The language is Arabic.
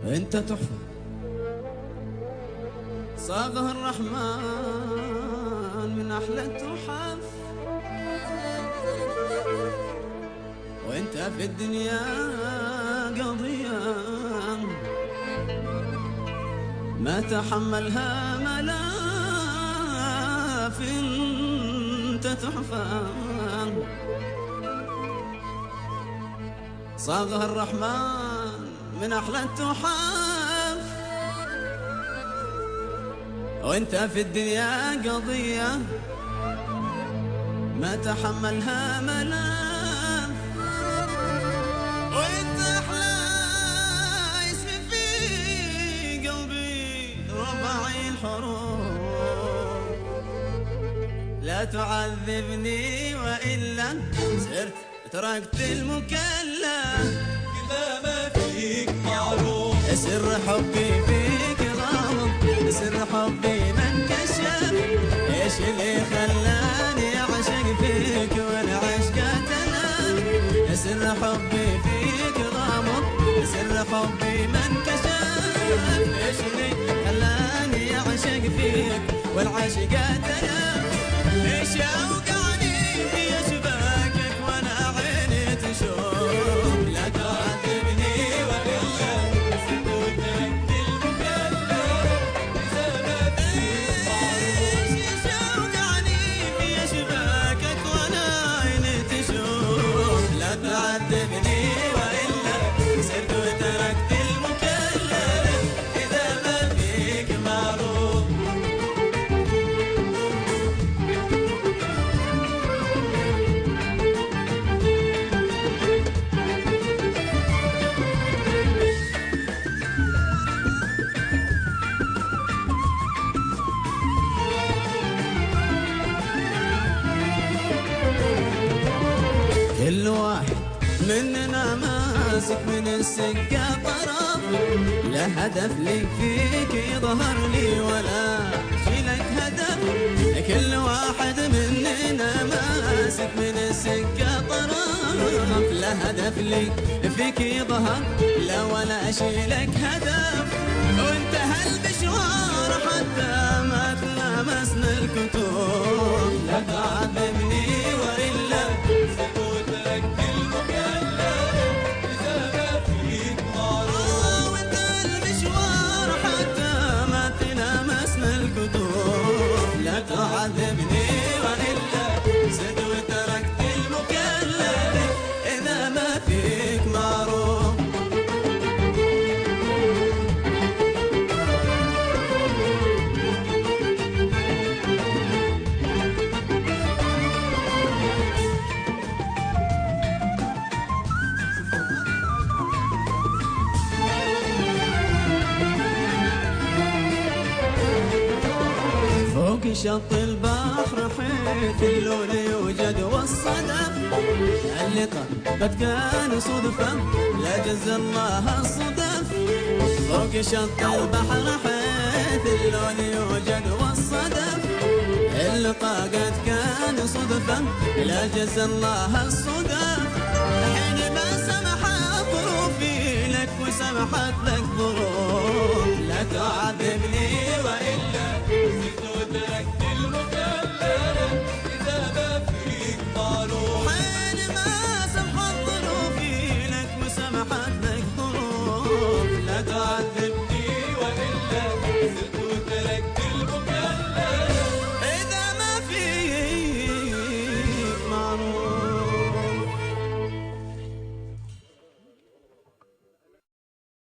انت تحفة صاغه الرحمن من احلى التحف، وانت في الدنيا قضية ما تحملها ملاف، انت تحفة صاغه الرحمن من احلى التحف، وانت في الدنيا قضية ما تحملها ملاف، وانت احلى اسم في قلبي رباعي الحروف، لا تعذبني والا صرت تركت المكلف، إذا ما فيك معروف سر حبي فيك غامض، سر حبي ما انكشف، ايش اللي خلاني اعشق فيك والعشق تلف، سر حبي فيك غامض، سر حبي ما انكشف، ايش اللي خلاني اعشق فيك والعشق تلف، ايش اوقعني في اشباكك وانا عيني تشوف، لا تعذبني والا وتركت المكلف، إذا ما فيك معروف ايش اوقعني في اشباكك وانا عيني تشوف، لا تعذبني والا صرت وتركت المكلف، اذا ما فيك معروف. كل واحد مننا ماسك من السكة طرف، لا هدف لي فيك يظهر لي ولا شي لك هدف، كل واحد مننا ماسك من السكة طرف، لا هدف لي فيك يظهر لا ولا شي لك هدف، وانتهى المشوار حتى ما تلامسنا الكتب، لا تعذبني والا وتركت المكلف، إذا ما فيك معروف وانتهى المشوار حتى ما تلامسنا الكتب، لا تعذبني والا زد وتركت المكلف، اذا ما فيك معروف. فوق شط البحر حيث اللون يوجد والصدف، اللقاء قد كان صدفة لا جزى الله الصدف، فوق شط البحر حيث اللون يوجد والصدف، اللقاء قد كان صدفة لا جزى الله الصدف، حينما سمحت ظروفي لك وسمحت لك ظروف